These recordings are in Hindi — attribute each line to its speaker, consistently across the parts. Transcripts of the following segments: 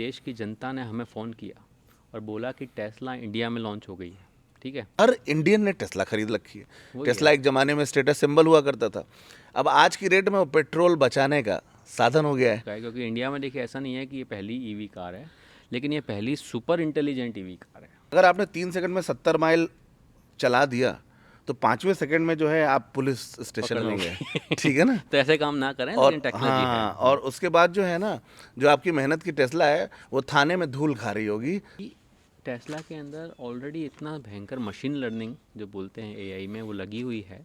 Speaker 1: देश की जनता ने हमें फ़ोन किया और बोला कि टेस्ला इंडिया में लॉन्च हो गई है। ठीक है,
Speaker 2: हर इंडियन ने टेस्ला खरीद रखी है।
Speaker 1: वही
Speaker 2: टेस्ला
Speaker 1: है।
Speaker 2: एक ज़माने में स्टेटस सिंबल हुआ करता था। अब आज की रेट में वो पेट्रोल बचाने का साधन हो गया है।
Speaker 1: क्या है, क्योंकि इंडिया में देखिए ऐसा नहीं है कि ये पहली ईवी कार है, लेकिन ये पहली सुपर इंटेलिजेंट ईवी कार है।
Speaker 2: अगर आपने 3 सेकंड में 70 माइल चला दिया तो 5वें सेकंड में जो है आप पुलिस स्टेशन
Speaker 1: पकड़
Speaker 2: में हो गए।
Speaker 1: लेंगे।
Speaker 2: ठीक है ना।
Speaker 1: तो ऐसे काम ना करें,
Speaker 2: और
Speaker 1: लेकिन टेक्नोलॉजी है।
Speaker 2: हाँ, और उसके बाद जो है ना, जो आपकी मेहनत की टेस्ला है वो थाने में धूल खा रही होगी।
Speaker 1: कि टेस्ला के अंदर ऑलरेडी इतना भयंकर मशीन लर्निंग जो बोलते हैं एआई में वो लगी हुई है।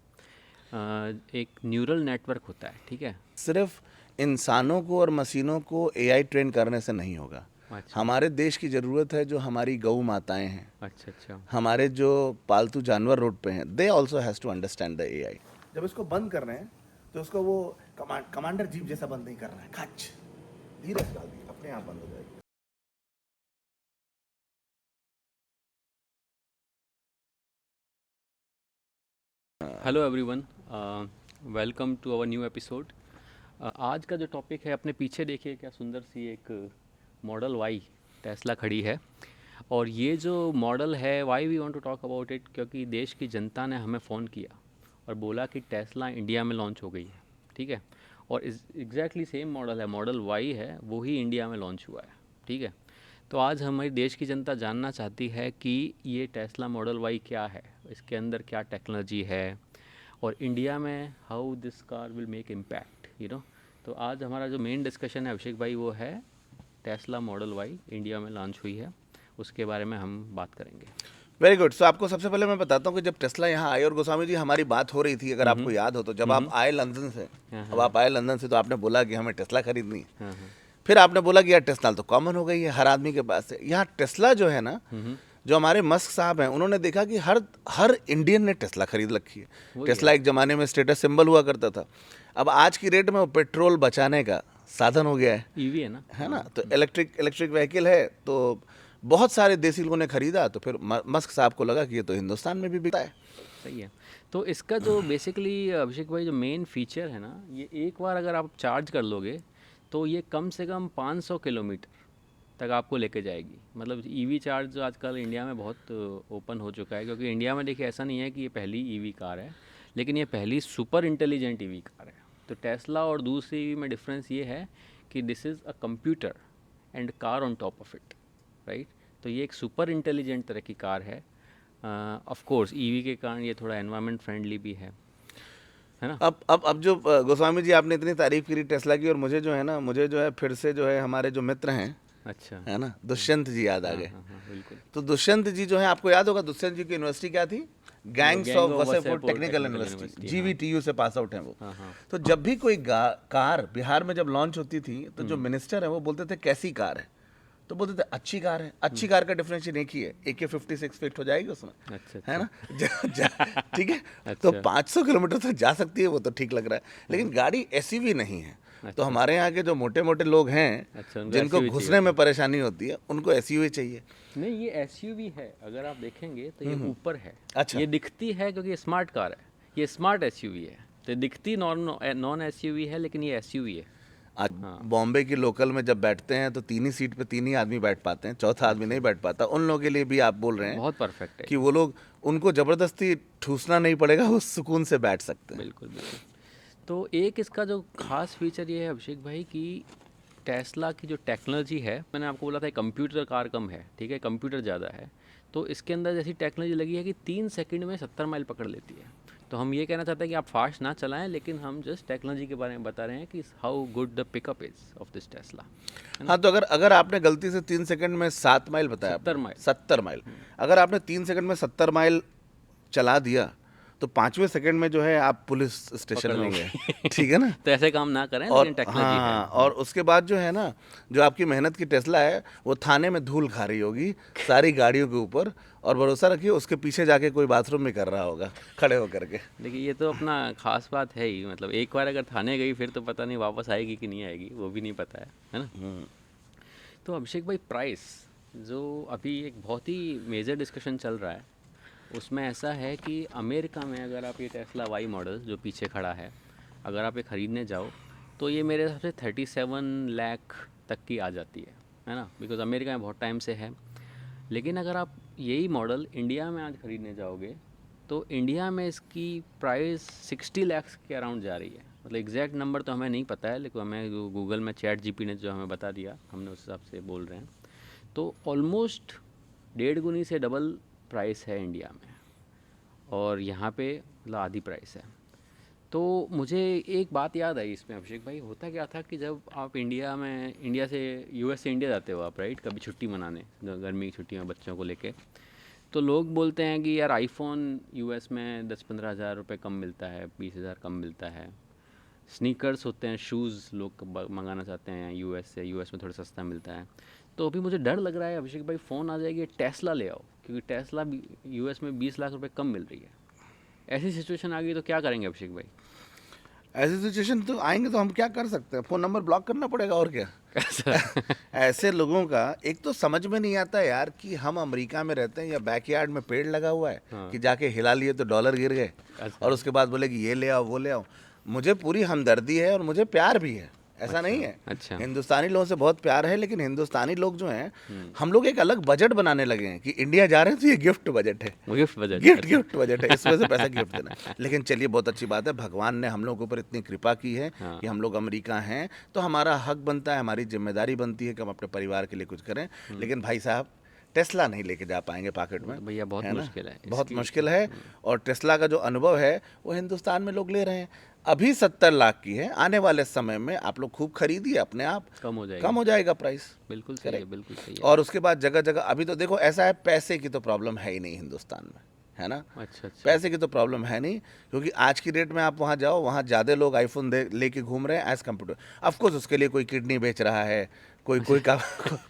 Speaker 1: एक न्यूरल नेटवर्क होता है, ठीक है।
Speaker 2: सिर्फ इंसानों को और मशीनों को एआई ट्रेन करने से नहीं होगा।
Speaker 1: अच्छा
Speaker 2: हमारे देश की ज़रूरत है जो हमारी गऊ माताएं हैं,
Speaker 1: अच्छा अच्छा।
Speaker 2: हमारे जो पालतू जानवर रोड पे हैं, they also has to understand the AI. जब इसको बंद कर रहे हैं तो उसको वो कमांडर जीप जैसा बंद नहीं कर रहा है। खच धीरे से डाल दिए, अपने आप बंद हो जाएगी।
Speaker 1: Hello everyone, welcome to our new episode. आज का जो टॉपिक है, अपने पीछे देखिए क्या सुंदर सी एक मॉडल वाई टेस्ला खड़ी है। और ये जो मॉडल है, why we want to talk about it, क्योंकि देश की जनता ने हमें फ़ोन किया और बोला कि टेस्ला इंडिया में लॉन्च हो गई है। ठीक है, और इस एग्जैक्टली सेम मॉडल है, मॉडल वाई है, वो ही इंडिया में लॉन्च हुआ है। ठीक है, तो आज हमारी देश की जनता जानना चाहती है कि ये टेस्ला मॉडल वाई क्या है, इसके अंदर क्या टेक्नोलॉजी है, और इंडिया में how this car will make impact, तो आज हमारा जो मेन डिस्कशन है अभिषेक भाई, वो है टेस्ला मॉडल वाई इंडिया में लॉन्च हुई है, उसके बारे में हम बात करेंगे।
Speaker 2: Very good. सो आपको सबसे पहले मैं बताता हूँ कि जब टेस्ला यहाँ आई और गोस्वामी जी हमारी बात हो रही थी, अगर आपको याद हो तो, जब आप आए लंदन से,
Speaker 1: हाँ
Speaker 2: अब आप आए लंदन से तो आपने बोला कि हमें टेस्ला खरीदनी है।
Speaker 1: हाँ हाँ।
Speaker 2: फिर आपने बोला कि यार टेस्ला तो कॉमन हो गई है, हर आदमी के पास है। यहाँ टेस्ला जो है ना, जो हमारे मस्क साहब हैं, उन्होंने देखा कि हर हर इंडियन ने टेस्ला खरीद रखी है।
Speaker 1: वही
Speaker 2: टेस्ला
Speaker 1: है।
Speaker 2: एक ज़माने में स्टेटस सिंबल हुआ करता था। अब आज की रेट में वो पेट्रोल बचाने का साधन हो गया
Speaker 1: ईवी है ना।
Speaker 2: है ना।
Speaker 1: हाँ।
Speaker 2: तो इलेक्ट्रिक व्हीकल है, तो बहुत सारे देसी लोगों ने खरीदा। तो फिर मस्क साहब को लगा कि ये तो हिंदुस्तान में भी बिकता है।
Speaker 1: सही है। तो इसका जो बेसिकली अभिषेक भाई जो मेन फीचर है ना, ये एक बार अगर आप चार्ज कर लोगे तो ये कम से कम 500 किलोमीटर तक आपको लेके जाएगी। मतलब ईवी चार्ज जो आजकल इंडिया में बहुत ओपन हो चुका है, क्योंकि इंडिया में देखिए ऐसा नहीं है कि ये पहली ईवी कार है, लेकिन ये पहली सुपर इंटेलिजेंट ईवी कार है। तो टेस्ला और दूसरी ईवी में डिफरेंस ये है कि this is a computer and car on top of it, right. तो ये एक सुपर इंटेलिजेंट तरह की कार है। ऑफ कोर्स ईवी के कारण ये थोड़ा एनवायरनमेंट फ्रेंडली भी है ना।
Speaker 2: अब जो गोस्वामी जी आपने इतनी तारीफ करी टेस्ला की, और मुझे जो है ना, मुझे जो है फिर से जो है हमारे जो मित्र हैं,
Speaker 1: अच्छा।
Speaker 2: है ना, दुष्यंत जी याद आ
Speaker 1: हाँ
Speaker 2: गए।
Speaker 1: हाँ हाँ, बिल्कुल।
Speaker 2: तो दुष्यंत जी जो है, आपको याद होगा दुष्यंत जी की यूनिवर्सिटी क्या थी?
Speaker 1: वो
Speaker 2: gangs
Speaker 1: gang
Speaker 2: of
Speaker 1: of
Speaker 2: Wasseypur
Speaker 1: Wasseypur
Speaker 2: technical
Speaker 1: technical
Speaker 2: university,
Speaker 1: university, हाँ।
Speaker 2: जीवीटीयू से पास आउट हैं वो।
Speaker 1: हाँ हाँ।
Speaker 2: तो जब भी कोई कार बिहार में जब लॉन्च होती थी, तो जो मिनिस्टर है वो बोलते थे कैसी कार है, तो बोलते थे अच्छी कार है। अच्छी कार का डिफरेंशिएशन एक ही है, AK-56 फिट हो जाएगी उसमें,
Speaker 1: अच्छा
Speaker 2: है
Speaker 1: अच्छा।
Speaker 2: ना। ठीक है। तो
Speaker 1: अच्छा
Speaker 2: 500 किलोमीटर तक जा सकती है वो, तो ठीक लग रहा है, लेकिन गाड़ी एसयूवी नहीं है। तो
Speaker 1: अच्छा
Speaker 2: हमारे यहाँ के जो मोटे मोटे लोग हैं,
Speaker 1: अच्छा, उनको
Speaker 2: जिनको
Speaker 1: एसयूवी चाहिए
Speaker 2: घुसने
Speaker 1: होता
Speaker 2: में
Speaker 1: है।
Speaker 2: परेशानी होती है, उनको एसयूवी चाहिए।
Speaker 1: नहीं, ये एसयूवी है, अगर आप देखेंगे तो ये ऊपर है।
Speaker 2: अच्छा।
Speaker 1: ये दिखती है क्योंकि ये स्मार्ट कार है, ये स्मार्ट एसयूवी है। तो ये दिखती नॉन एसयूवी है, लेकिन ये एसयूवी है।
Speaker 2: आज
Speaker 1: हाँ।
Speaker 2: बॉम्बे की लोकल में जब बैठते हैं तो 3 ही सीट पे 3 ही आदमी बैठ पाते हैं, चौथा आदमी
Speaker 1: अच्छा,
Speaker 2: नहीं बैठ पाता। उन लोगों के लिए भी आप बोल रहे हैं
Speaker 1: बहुत परफेक्ट है
Speaker 2: कि
Speaker 1: ये।
Speaker 2: वो लोग, उनको ज़बरदस्ती ठूसना नहीं पड़ेगा, वो सुकून से बैठ सकते हैं।
Speaker 1: बिल्कुल बिल्कुल। तो एक इसका जो खास फीचर ये है अभिषेक भाई कि टेस्ला की जो टेक्नोलॉजी है, मैंने आपको बोला था कंप्यूटर कार कम है, ठीक है, कंप्यूटर ज़्यादा है। तो इसके अंदर जैसी टेक्नोलॉजी लगी है कि 3 सेकंड में 70 माइल पकड़ लेती है। तो हम ये कहना चाहते हैं कि आप फास्ट ना चलाएं, लेकिन हम जस्ट टेक्नोलॉजी के बारे में बता रहे हैं कि how good the pickup is of this Tesla, है ना।
Speaker 2: हाँ, तो अगर अगर आपने गलती से 3 सेकंड में 7 माइल बताया, आपने
Speaker 1: 70 माइल।
Speaker 2: 70 माइल, अगर आपने 3 सेकंड में 70 माइल चला दिया तो 5वें सेकंड में जो है आप पुलिस स्टेशन
Speaker 1: पकड़
Speaker 2: में हो
Speaker 1: लेंगे।
Speaker 2: गए। ठीक है ना।
Speaker 1: तो ऐसे काम ना करें,
Speaker 2: और
Speaker 1: लेकिन टेक्नोलॉजी है।
Speaker 2: हाँ, और उसके बाद जो है ना, जो आपकी मेहनत की टेस्ला है वो थाने में धूल खा रही होगी सारी गाड़ियों के ऊपर, और भरोसा रखिए उसके पीछे जाके कोई बाथरूम में कर रहा होगा खड़े होकर के।
Speaker 1: देखिए, ये तो अपना खास बात है ही। मतलब एक बार अगर थाने गई फिर तो पता नहीं वापस आएगी कि नहीं आएगी, वो भी नहीं पता है ना। तो अभिषेक भाई, प्राइस जो अभी एक बहुत ही मेजर डिस्कशन चल रहा है, उसमें ऐसा है कि अमेरिका में अगर आप ये टेस्ला वाई मॉडल जो पीछे खड़ा है, अगर आप ये ख़रीदने जाओ तो ये मेरे हिसाब से 37 लाख तक की आ जाती है। है ना, बिकॉज अमेरिका में बहुत टाइम से है। लेकिन अगर आप यही मॉडल इंडिया में आज ख़रीदने जाओगे तो इंडिया में इसकी प्राइस 60 लाख के अराउंड जा रही है। मतलब एग्जैक्ट नंबर तो हमें नहीं पता है, लेकिन हमें गूगल में चैट जीपी ने जो हमें बता दिया, हमने उस हिसाब से बोल रहे हैं। तो ऑलमोस्ट 1.5 गुनी से डबल प्राइस है इंडिया में, और यहाँ पे मतलब आधी प्राइस है। तो मुझे एक बात याद आई इसमें अभिषेक भाई, होता क्या था कि जब आप इंडिया से यूएस से इंडिया जाते हो आप, राइट, कभी छुट्टी मनाने, गर्मी की छुट्टी में बच्चों को लेके, तो लोग बोलते हैं कि यार आईफोन यूएस में 10-15 हज़ार रुपये कम मिलता है, 20 हज़ार कम मिलता है। स्नीकर्स होते हैं, शूज़ लोग मंगाना चाहते हैं यूएस से, यूएस में थोड़ा सस्ता मिलता है। तो अभी मुझे डर लग रहा है अभिषेक भाई, फ़ोन आ जाएगी टेस्ला ले आओ, क्योंकि टेस्ला यूएस में 20 लाख रुपए कम मिल रही है। ऐसी सिचुएशन आ गई तो क्या करेंगे अभिषेक भाई?
Speaker 2: ऐसी सिचुएशन तो आएंगे तो हम क्या कर सकते हैं, फ़ोन नंबर ब्लॉक करना पड़ेगा और क्या। ऐसे लोगों का एक तो समझ में नहीं आता यार कि हम अमेरिका में रहते हैं या बैकयार्ड में पेड़ लगा हुआ है
Speaker 1: हाँ।
Speaker 2: कि जाके हिला लिए तो डॉलर गिर गए,
Speaker 1: अच्छा।
Speaker 2: और उसके बाद बोले कि ये ले आओ वो ले आओ। मुझे पूरी हमदर्दी है और मुझे प्यार भी है, ऐसा नहीं है।
Speaker 1: अच्छा।
Speaker 2: हिंदुस्तानी लोगों से बहुत प्यार है, लेकिन हिंदुस्तानी लोग जो हैं, हम लोग एक अलग बजट बनाने लगे हैं कि इंडिया जा रहे हैं तो ये गिफ्ट बजट है,
Speaker 1: गिफ्ट बजट,
Speaker 2: गिफ्ट बजट है, इस वजह से पैसा गिफ्ट देना है। लेकिन चलिए, बहुत अच्छी बात है, भगवान ने हम लोगों के ऊपर इतनी कृपा की है
Speaker 1: हाँ।
Speaker 2: कि हम लोग अमेरिका हैं, तो हमारा हक बनता है, हमारी जिम्मेदारी बनती है कि हम अपने परिवार के लिए कुछ करें। लेकिन भाई साहब, टेस्ला नहीं लेके जा पाएंगे पॉकेट में,
Speaker 1: तो भैया बहुत
Speaker 2: है ना?
Speaker 1: मुश्किल है
Speaker 2: बहुत
Speaker 1: इसकी।
Speaker 2: मुश्किल है। और टेस्ला का जो अनुभव है वो हिंदुस्तान में लोग ले रहे हैं। अभी 70 लाख की है, आने वाले समय में आप लोग खूब खरीदिए, अपने आप
Speaker 1: कम हो जाएगा
Speaker 2: प्राइस।
Speaker 1: बिल्कुल सही है, बिल्कुल सही है।
Speaker 2: और उसके बाद जगह जगह अभी तो देखो, ऐसा है, पैसे की तो प्रॉब्लम है ही नहीं हिंदुस्तान में, है ना?
Speaker 1: अच्छा अच्छा।
Speaker 2: पैसे की तो प्रॉब्लम है नहीं, क्योंकि आज की डेट में आप वहाँ जाओ, वहाँ ज़्यादा लोग आईफोन लेके घूम रहे हैं एज कम्प्यूटर। ऑफकोर्स उसके लिए कोई किडनी बेच रहा है, कोई का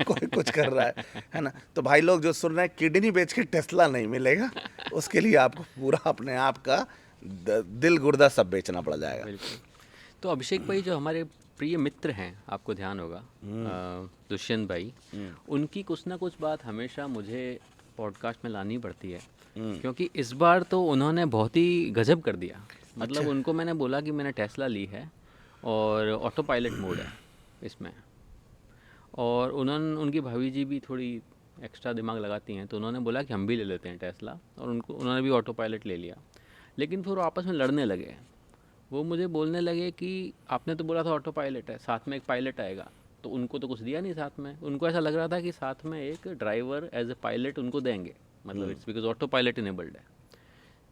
Speaker 2: कोई कुछ कर रहा है ना? तो भाई लोग जो सुन रहे हैं, किडनी बेच के टेस्ला नहीं मिलेगा, उसके लिए आपको पूरा अपने आप का दिल गुर्दा सब बेचना पड़ जाएगा।
Speaker 1: बिल्कुल। तो अभिषेक भाई, जो हमारे प्रिय मित्र हैं, आपको ध्यान होगा, दुष्यंत भाई, उनकी कुछ ना कुछ बात हमेशा मुझे पॉडकास्ट में लानी पड़ती है, क्योंकि इस बार तो उन्होंने बहुत ही गजब कर दिया। मतलब उनको मैंने बोला कि मैंने टेस्ला ली है और ऑटो पायलट मोड है इसमें, और उनकी भाभी जी भी थोड़ी एक्स्ट्रा दिमाग लगाती हैं, तो उन्होंने बोला कि हम भी ले लेते हैं टेस्ला, और उन्होंने भी ऑटो पायलट ले लिया। लेकिन फिर वो आपस में लड़ने लगे। वो मुझे बोलने लगे कि आपने तो बोला था ऑटो पायलट है, साथ में एक पायलट आएगा, तो उनको तो कुछ दिया नहीं साथ में। उनको ऐसा लग रहा था कि साथ में एक ड्राइवर एज ए पायलट उनको देंगे, मतलब it's because auto pilot enabled है।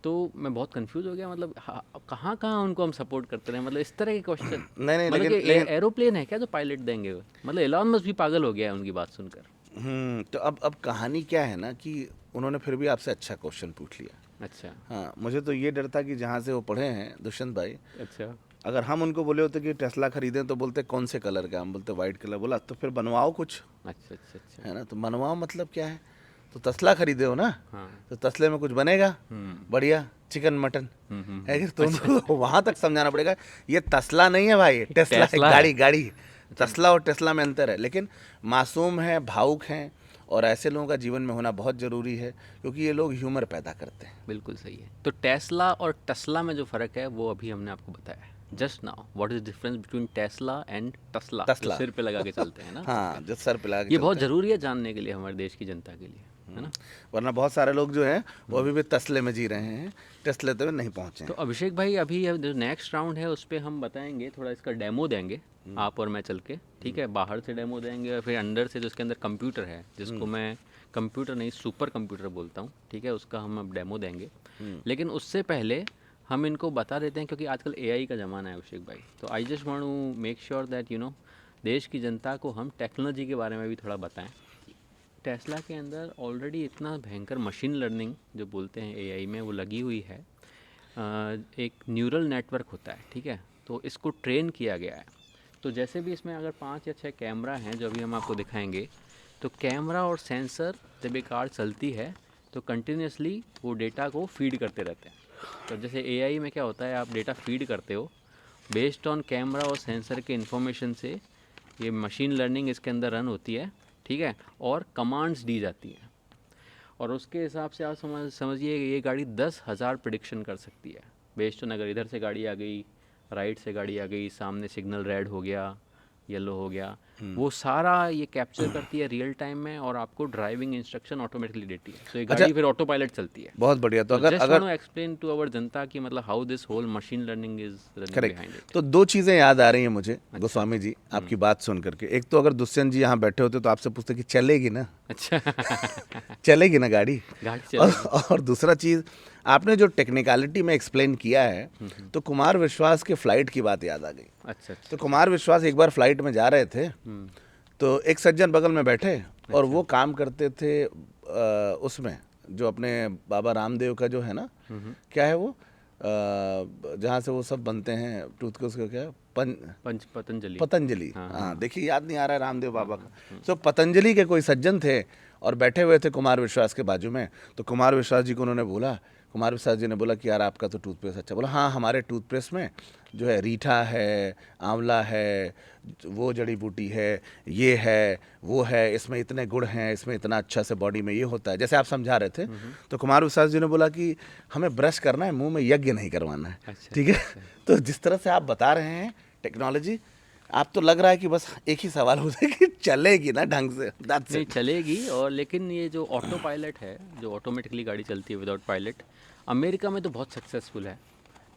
Speaker 1: तो मैं बहुत कंफ्यूज हो गया, मतलब कहाँ कहाँ उनको हम सपोर्ट करते रहे, मतलब इस तरह के क्वेश्चन।
Speaker 2: नहीं,
Speaker 1: मतलब कि
Speaker 2: लेकिन
Speaker 1: एरोप्लेन है क्या जो पायलट देंगे? मतलब एलॉन मस्क भी पागल हो गया है उनकी बात सुनकर।
Speaker 2: तो अब कहानी क्या है ना, कि उन्होंने फिर भी आपसे अच्छा क्वेश्चन पूछ लिया।
Speaker 1: अच्छा
Speaker 2: हाँ, मुझे तो ये डर था कि जहाँ से वो पढ़े हैं दुष्यंत भाई,
Speaker 1: अच्छा
Speaker 2: अगर हम उनको बोले होते कि टेस्ला खरीदें तो बोलते कौन से कलर का, हम बोलते वाइट कलर। बोला तो फिर बनवाओ कुछ,
Speaker 1: अच्छा अच्छा अच्छा।
Speaker 2: है ना? तो बनवाओ मतलब क्या है, तो तस्ला खरीदे हो ना,
Speaker 1: हाँ।
Speaker 2: तो तसले में कुछ बनेगा बढ़िया, चिकन मटन है कि, तो उनको वहाँ तक समझाना पड़ेगा ये तस्ला नहीं है भाई, टेस्ला है,
Speaker 1: टेस्ला है।
Speaker 2: गाड़ी। तस्ला और टेस्ला में अंतर है, लेकिन मासूम है, भावुक हैं, और ऐसे लोगों का जीवन में होना बहुत ज़रूरी है, क्योंकि ये लोग ह्यूमर पैदा करते हैं।
Speaker 1: बिल्कुल सही है। तो टेस्ला और टस्ला में जो फ़र्क है वो अभी हमने आपको बताया है just now. What is difference between Tesla and टस्ला, जो
Speaker 2: तस्ला
Speaker 1: सिर पे लगा के चलते हैं ना?
Speaker 2: हाँ, जो सर पे लगा के
Speaker 1: ये बहुत
Speaker 2: चलते हैं।
Speaker 1: ज़रूरी है जानने के लिए, हमारे देश की जनता के लिए, है ना?
Speaker 2: वरना बहुत सारे लोग जो हैं वो अभी भी तसले में जी रहे हैं, टेस्ट लेते हुए नहीं पहुँचे
Speaker 1: तो
Speaker 2: हैं।
Speaker 1: अभिषेक भाई, अभी अब जो नेक्स्ट राउंड है उस पर हम बताएंगे, थोड़ा इसका डेमो देंगे, आप और मैं चल के, ठीक है? बाहर से डेमो देंगे और फिर अंदर से जो उसके अंदर कंप्यूटर है, जिसको मैं कंप्यूटर नहीं सुपर कंप्यूटर बोलता हूँ, ठीक है, उसका हम अब डेमो देंगे। लेकिन उससे पहले हम इनको बता देते हैं, क्योंकि आजकल एआई का ज़माना है अभिषेक भाई, तो I just want to make sure that you know, देश की जनता को हम टेक्नोलॉजी के बारे में भी थोड़ा बताएं। टेस्ला के अंदर ऑलरेडी इतना भयंकर मशीन लर्निंग जो बोलते हैं एआई में, वो लगी हुई है। एक न्यूरल नेटवर्क होता है, ठीक है, तो इसको ट्रेन किया गया है। तो जैसे भी इसमें अगर 5 या 6 कैमरा हैं जो अभी हम आपको दिखाएंगे, तो कैमरा और सेंसर जब एक कार चलती है तो कंटिन्यूसली वो डेटा को फीड करते रहते हैं। तो जैसे एआई में क्या होता है, आप डेटा फीड करते हो, बेस्ड ऑन कैमरा और सेंसर के इन्फॉर्मेशन से ये मशीन लर्निंग इसके अंदर रन होती है, ठीक है, और कमांड्स दी जाती हैं, और उसके हिसाब से आप समझिए ये गाड़ी 10,000 प्रिडिक्शन कर सकती है, बेस्ड ऑन अगर इधर से गाड़ी आ गई, राइट से गाड़ी आ गई, सामने सिग्नल रेड हो गया, येलो हो गया, वो सारा ये कैप्चर करती है रियल टाइम में और आपको ड्राइविंग इंस्ट्रक्शन ऑटोमेटिकली देती है। तो ये
Speaker 2: अच्छा,
Speaker 1: गाड़ी फिर ऑटो पायलट चलती है।
Speaker 2: बहुत बढ़िया। तो
Speaker 1: तो
Speaker 2: अगर
Speaker 1: जस्ट
Speaker 2: अगर
Speaker 1: want to explain to our जनता कि मतलब how this whole machine learning is running
Speaker 2: correct,
Speaker 1: behind it.
Speaker 2: तो दो चीज़ें याद आ रही हैं मुझे
Speaker 1: अच्छा।
Speaker 2: गोस्वामी जी आपकी बात सुन करके। एक तो अगर दुष्यंत जी यहाँ बैठे होते तो आपसे पूछते कि चलेगी ना,
Speaker 1: अच्छा
Speaker 2: चलेगी ना गाड़ी।
Speaker 1: गाड़ी
Speaker 2: और,
Speaker 1: चलेगी।
Speaker 2: और दूसरा चीज़, आपने जो टेक्निकलिटी में एक्सप्लेन किया है, तो कुमार विश्वास के फ्लाइट की बात याद आ गई।
Speaker 1: अच्छा अच्छा।
Speaker 2: तो कुमार विश्वास एक बार फ्लाइट में जा रहे थे, तो एक सज्जन बगल में बैठे और वो काम करते थे उसमें जो अपने बाबा रामदेव का जो है ना, क्या है वो, जहाँ से वो सब बनते हैं टूथ को, उसका क्या है,
Speaker 1: पतंजलि।
Speaker 2: पतंजलि।
Speaker 1: हाँ,
Speaker 2: हाँ, देखिए याद नहीं आ रहा है रामदेव बाबा का। तो पतंजलि के कोई सज्जन थे और बैठे हुए थे कुमार विश्वास के बाजू में। तो कुमार विश्वास जी को उन्होंने बोला, कुमार विश्वास जी ने बोला कि यार आपका तो टूथपेस्ट अच्छा। बोला हाँ, हमारे टूथपेस्ट में जो है रीठा है, आंवला है, वो जड़ी बूटी है, ये है, वो है, इसमें इतने गुण हैं, इसमें इतना अच्छा से बॉडी में ये होता है, जैसे आप समझा रहे थे। तो कुमार विश्वास जी ने बोला कि हमें ब्रश करना है, मुंह में यज्ञ नहीं करवाना है।
Speaker 1: अच्छा,
Speaker 2: ठीक है।
Speaker 1: अच्छा।
Speaker 2: तो जिस तरह से आप बता रहे हैं टेक्नोलॉजी, आप तो लग रहा है कि बस एक ही सवाल होता है कि चलेगी ना ढंग से। That's
Speaker 1: नहीं
Speaker 2: it.
Speaker 1: चलेगी। और लेकिन ये जो ऑटो पायलट है, जो ऑटोमेटिकली गाड़ी चलती है विदाउट पायलट, अमेरिका में तो बहुत सक्सेसफुल है।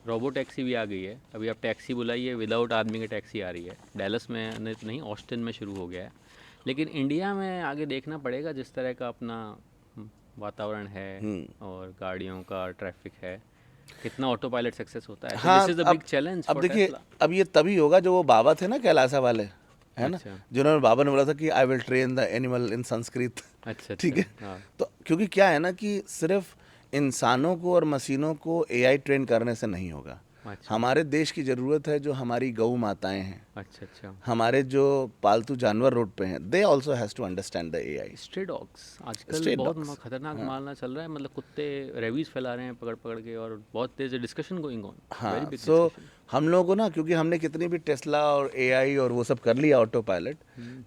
Speaker 1: रोबो टैक्सी भी आ गई है। अभी आप टैक्सी बुलाइए, विदाउट आदमी की टैक्सी आ रही है। डैलस में नहीं, ऑस्टिन में शुरू हो गया है। लेकिन इंडिया में आगे देखना पड़ेगा, जिस तरह का अपना वातावरण है और गाड़ियों का ट्रैफिक है, कितना ऑटो पायलट सक्सेस होता है।
Speaker 2: हाँ,
Speaker 1: this is a big challenge
Speaker 2: अब
Speaker 1: फॉर
Speaker 2: देखिए,
Speaker 1: टेस्ला।
Speaker 2: अब ये तभी होगा जो वो बाबा थे ना कैलासा वाले, है ना,
Speaker 1: अच्छा
Speaker 2: जिन्होंने बाबा ने बोला था कि I will train the animal in Sanskrit.
Speaker 1: अच्छा
Speaker 2: ठीक
Speaker 1: अच्छा।
Speaker 2: है।
Speaker 1: हाँ
Speaker 2: तो क्योंकि क्या है ना कि सिर्फ इंसानों को और मशीनों को एआई ट्रेन करने से नहीं होगा।
Speaker 1: अच्छा
Speaker 2: हमारे देश की ज़रूरत है जो हमारी गौ माताएं हैं,
Speaker 1: अच्छा अच्छा।
Speaker 2: हमारे जो पालतू जानवर रोड पे हैं, they also has to understand the AI.
Speaker 1: Stray dogs आजकल
Speaker 2: स्ट्रे
Speaker 1: बहुत
Speaker 2: डॉग्स।
Speaker 1: खतरनाक
Speaker 2: हाँ
Speaker 1: मामला चल रहा है। मतलब कुत्ते रेबीज फैला रहे हैं पकड़ पकड़ के, और बहुत तेज डिस्कशन गोइंग ऑन, वेरी
Speaker 2: हाँ,
Speaker 1: बिग
Speaker 2: सो
Speaker 1: डिस्कशन।
Speaker 2: हम लोगों को ना, क्योंकि हमने कितनी भी टेस्ला और एआई और वो सब कर लिया ऑटो पायलट,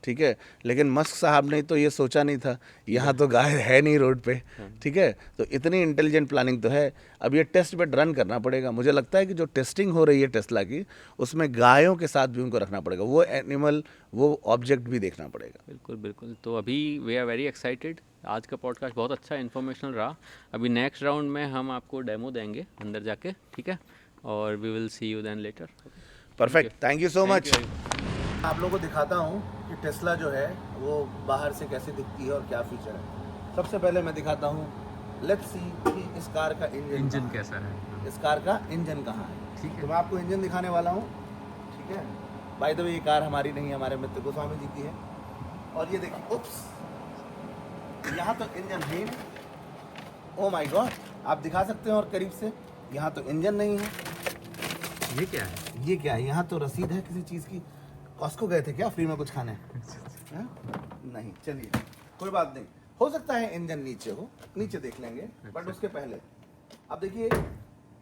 Speaker 2: ठीक है, लेकिन मस्क साहब ने तो ये सोचा नहीं था, यहाँ तो गाय है नहीं रोड पे। ठीक है, तो इतनी इंटेलिजेंट प्लानिंग तो है। अब ये टेस्ट बेड रन करना पड़ेगा। मुझे लगता है कि जो टेस्टिंग हो रही है टेस्ला की, उसमें गायों के साथ भी उनको रखना पड़ेगा, वो एनिमल, वो ऑब्जेक्ट भी देखना पड़ेगा।
Speaker 1: बिल्कुल बिल्कुल। तो अभी वी आर वेरी एक्साइटेड। आज का पॉडकास्ट बहुत अच्छा इन्फॉर्मेशनल रहा। अभी नेक्स्ट राउंड में हम आपको डेमो देंगे अंदर जाके, ठीक है, और we will see you then later.
Speaker 2: Perfect, thank you so much.
Speaker 1: Thank
Speaker 2: आप लोगों को दिखाता हूँ कि टेस्ला जो है वो बाहर से कैसे दिखती है और क्या फीचर है। सबसे पहले मैं दिखाता हूँ, लेट्स सी कि इस कार का इंजन
Speaker 1: कैसा है।
Speaker 2: इस कार का इंजन कहाँ है।
Speaker 1: ठीक है।
Speaker 2: तो मैं आपको इंजन दिखाने वाला हूँ। ठीक है, बाय द वे ये कार हमारी नहीं है, हमारे मित्र गोस्वामी जी की है। और ये देखिए, उप्स, यहाँ तो इंजन है ही नहीं। ओ माय गॉड, आप दिखा सकते हैं और करीब से, यहाँ तो इंजन नहीं है।
Speaker 1: ये क्या है?
Speaker 2: ये क्या है? यहाँ तो रसीद है किसी चीज़ की। कॉस्को गए थे क्या फ्री में कुछ खाने? हाँ? नहीं, चलिए कोई बात नहीं, हो सकता है इंजन नीचे हो, नीचे देख लेंगे। बट उसके पहले अब देखिए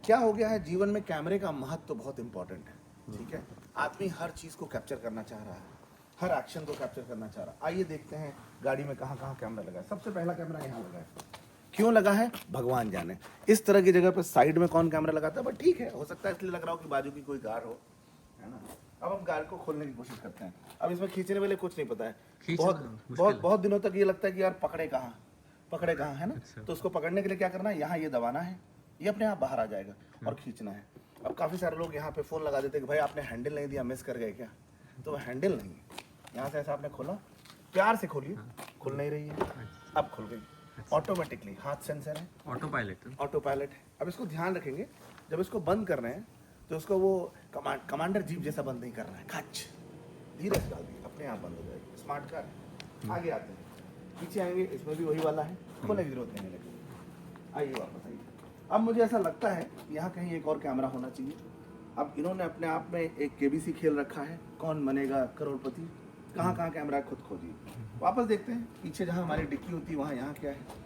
Speaker 2: क्या हो गया है, जीवन में कैमरे का महत्व तो बहुत इंपॉर्टेंट है। ठीक है, आदमी हर चीज़ को कैप्चर करना चाह रहा है, हर एक्शन को कैप्चर करना चाह रहा है। आइए देखते हैं गाड़ी में कहाँ कहाँ कैमरा लगा है। सबसे पहला कैमरा यहाँ लगा है। क्यों लगा है भगवान जाने। इस तरह की जगह पे साइड में कौन कैमरा लगाता है, बट ठीक है, हो सकता है इसलिए लग रहा हो कि बाजू की कोई कार हो, है ना। अब हम कार को खोलने की कोशिश करते हैं। अब इसमें खींचने वाले कुछ नहीं पता है, बहुत दिनों तक ये लगता है कि यार पकड़े कहाँ, है ना। तो उसको पकड़ने के लिए क्या करना है, यहाँ ये दबाना है, ये अपने आप बाहर आ जाएगा और खींचना है। अब काफ़ी सारे लोग यहाँ पे फ़ोन लगा देते हैं कि भाई आपने हैंडल नहीं दिया, मिस कर गए क्या। तो वह हैंडल नहीं है, यहाँ से ऐसा आपने खोला, प्यार से खोलिए, खुल नहीं रही है, अब खुल गई ऑटोमेटिकली। हाथ सेंसर है,
Speaker 1: ऑटो
Speaker 2: पायलट है। अब इसको ध्यान रखेंगे, जब इसको बंद कर रहे हैं तो उसको वो कमांडर जीप जैसा बंद नहीं करना है, खच, धीरे से डाल दिए, अपने आप बंद हो जाएगी। स्मार्ट कार है। आगे आते हैं, पीछे आएंगे, इसमें भी वही वाला है, खोलने की जरूरत नहीं लगेगी। आइए वापस आइए। अब मुझे ऐसा लगता है यहाँ कहीं एक और कैमरा होना चाहिए। अब इन्होंने अपने आप में एक केबीसी खेल रखा है, कौन बनेगा करोड़पति। कहाँ कहाँ कैमरा खुद खोजिए। वापस देखते हैं, पीछे जहाँ हमारी डिक्की होती है वहाँ यहाँ क्या है।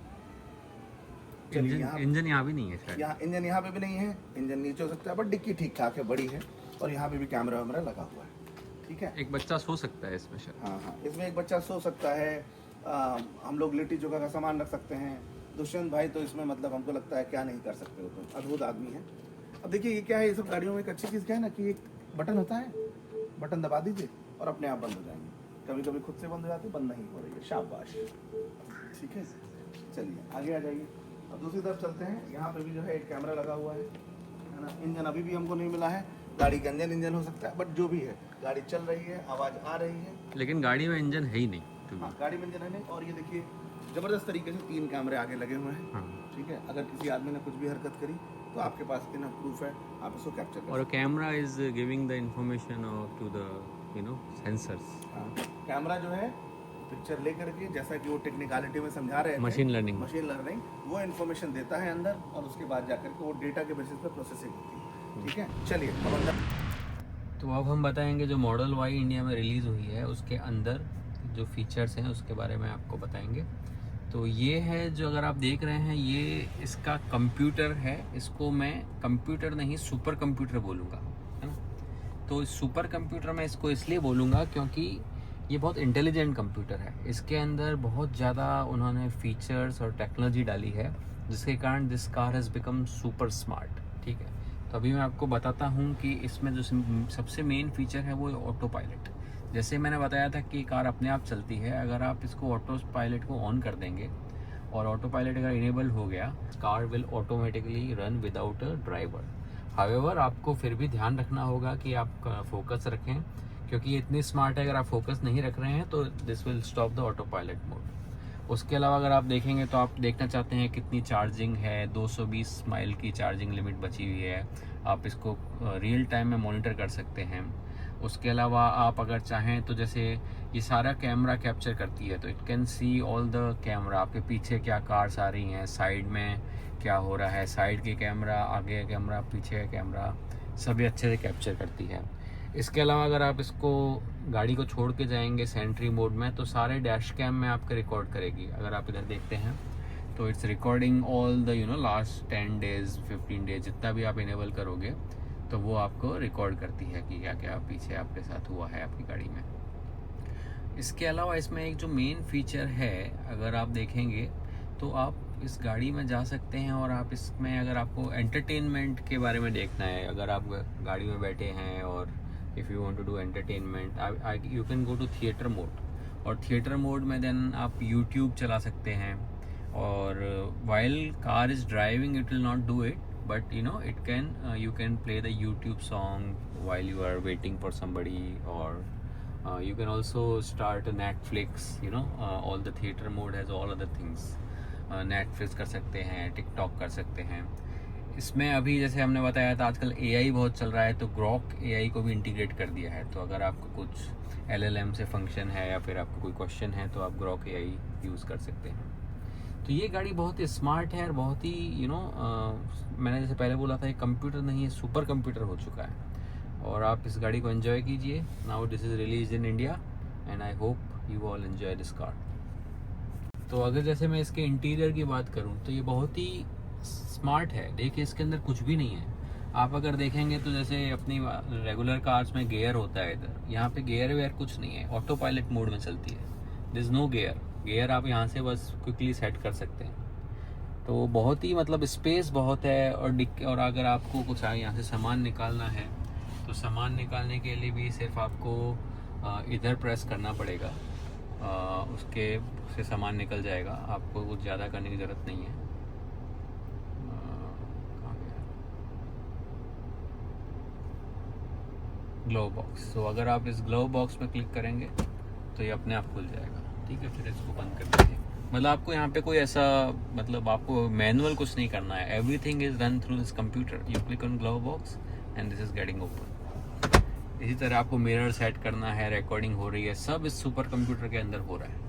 Speaker 1: इंजन यहाँ भी नहीं है शायद।
Speaker 2: यहाँ इंजन यहाँ पे भी नहीं है, इंजन नीचे हो सकता है, बट डिक्की ठीक ठाक है, बड़ी है, और यहाँ पे भी कैमरा वैमरा लगा हुआ है। ठीक है,
Speaker 1: एक बच्चा सो सकता है इसमें शायद।
Speaker 2: हाँ, इसमें एक बच्चा सो सकता है। हम लोग लिट्टी चोखा का सामान रख सकते हैं। दुष्यंत भाई तो इसमें मतलब हमको लगता है क्या नहीं कर सकते, हो तो अद्भुत आदमी है। अब देखिए ये क्या है, ये सब गाड़ियों में एक अच्छी चीज़ क्या है ना कि एक बटन होता है, बटन दबा दीजिए और अपने आप बंद हो जाएंगे। कभी कभी खुद से बंद हो जाती है, बंद नहीं हो रही है, शाबाश। ठीक है, चलिए आगे आ जाइए। अब दूसरी तरफ चलते हैं। यहाँ पे भी जो है एक कैमरा लगा हुआ है ना। इंजन अभी भी हमको नहीं मिला है, गाड़ी का इंजन हो सकता है, बट जो भी है गाड़ी चल रही है, आवाज़ आ रही है।
Speaker 1: लेकिन गाड़ी में इंजन है ही नहीं।
Speaker 2: हाँ, गाड़ी में इंजन है नहीं। और ये देखिए ज़बरदस्त तरीके से 3 कैमरे आगे लगे हुए हैं।
Speaker 1: हाँ।
Speaker 2: ठीक है, अगर किसी आदमी ने कुछ भी हरकत करी तो आपके पास इनफ प्रूफ है, आप इसको कैप्चर कर
Speaker 1: और camera is giving the information to the sensors.
Speaker 2: हाँ, कैमरा जो है पिक्चर लेकर के, जैसा कि वो टेक्निकलिटी में समझा रहे थे,
Speaker 1: मशीन लर्निंग
Speaker 2: वो इन्फॉर्मेशन देता है अंदर, और उसके बाद जाकर के वो डेटा के बेसिस पे प्रोसेसिंग होती है। ठीक है, चलिए अब अंदर।
Speaker 1: तो अब हम बताएंगे जो मॉडल वाई इंडिया में रिलीज़ हुई है उसके अंदर जो फीचर्स हैं उसके बारे में आपको बताएंगे। तो ये है जो अगर आप देख रहे हैं, ये इसका कंप्यूटर है। इसको मैं कंप्यूटर नहीं सुपर कंप्यूटर बोलूँगा, है ना। तो सुपर कंप्यूटर मैं इसको इसलिए बोलूँगा क्योंकि ये बहुत इंटेलिजेंट कंप्यूटर है। इसके अंदर बहुत ज़्यादा उन्होंने फीचर्स और टेक्नोलॉजी डाली है, जिसके कारण this car has become super smart. ठीक है, तो अभी मैं आपको बताता हूँ कि इसमें जो सबसे मेन फीचर है वो ऑटो पायलट। जैसे मैंने बताया था कि कार अपने आप चलती है। अगर आप इसको ऑटो पायलट को ऑन कर देंगे और ऑटो पायलट अगर इनेबल हो गया, car will automatically run without a driver. However आपको फिर भी ध्यान रखना होगा कि आप फोकस रखें, क्योंकि ये इतनी स्मार्ट है, अगर आप फोकस नहीं रख रहे हैं तो this will stop the auto pilot mode. उसके अलावा अगर आप देखेंगे तो आप देखना चाहते हैं कितनी चार्जिंग है, 220 माइल की चार्जिंग लिमिट बची हुई है। आप इसको रियल टाइम में मॉनिटर कर सकते हैं। उसके अलावा आप अगर चाहें तो जैसे ये सारा कैमरा कैप्चर करती है, तो it can see all the camera, आपके पीछे क्या कार्स आ रही हैं, साइड में क्या हो रहा है, साइड के कैमरा, आगे का कैमरा, पीछे का कैमरा, सभी अच्छे से कैप्चर करती है। इसके अलावा अगर आप इसको गाड़ी को छोड़ के जाएंगे सेंट्री मोड में, तो सारे डैश कैम में आपके रिकॉर्ड करेगी। अगर आप इधर देखते हैं तो it's recording all the last 10 days 15 days जितना भी आप इनेबल करोगे, तो वो आपको रिकॉर्ड करती है कि क्या क्या पीछे आपके साथ हुआ है आपकी गाड़ी में। इसके अलावा इसमें एक जो मेन फीचर है, अगर आप देखेंगे तो आप इस गाड़ी में जा सकते हैं और आप इसमें अगर आपको एंटरटेनमेंट के बारे में देखना है, अगर आप गाड़ी में बैठे हैं और if you want to do entertainment, you can go to theatre mode. और थिएटर मोड में देन आप यूट्यूब चला सकते हैं। और while car is driving it will not do it, but it can you can play the YouTube song while you are waiting for somebody, or you can also start a Netflix, all the theater mode has all other things. Netflix कर सकते हैं, TikTok कर सकते हैं। इसमें अभी जैसे हमने बताया था आजकल AI बहुत चल रहा है, तो Grok AI को भी इंटीग्रेट कर दिया है। तो अगर आपको कुछ LLM से फंक्शन है या फिर आपको कोई क्वेश्चन है तो आप Grok AI यूज़ कर सकते हैं। तो ये गाड़ी बहुत ही स्मार्ट है और बहुत ही मैंने जैसे पहले बोला था, ये कंप्यूटर नहीं है, सुपर कंप्यूटर हो चुका है। और आप इस गाड़ी को एंजॉय कीजिए। Now this is release in India and I hope you all enjoy this car. तो अगर जैसे मैं इसके इंटीरियर की बात करूं तो ये बहुत ही स्मार्ट है। देखिए इसके अंदर कुछ भी नहीं है। आप अगर देखेंगे तो जैसे अपनी रेगुलर कार्स में गियर होता है, इधर यहाँ पे गियर वेयर कुछ नहीं है, ऑटो पायलट मोड में चलती है। दिस नो गियर आप यहाँ से बस क्विकली सेट कर सकते हैं। तो बहुत ही स्पेस बहुत है। और अगर आपको कुछ यहाँ से सामान निकालना है तो सामान निकालने के लिए भी सिर्फ आपको इधर प्रेस करना पड़ेगा, उसके से सामान निकल जाएगा। आपको कुछ ज़्यादा करने की ज़रूरत नहीं है। ग्लोव बॉक्स, तो अगर आप इस ग्लोव बॉक्स पे क्लिक करेंगे तो ये अपने आप खुल जाएगा। ठीक है, फिर इसको बंद कर दीजिए। आपको यहाँ पे कोई ऐसा आपको मैनुअल कुछ नहीं करना है। Everything is run through this computer. You click on glove box and this is getting open. इसी तरह आपको मिरर सेट करना है, रिकॉर्डिंग हो रही है, सब इस सुपर कंप्यूटर के अंदर हो रहा है।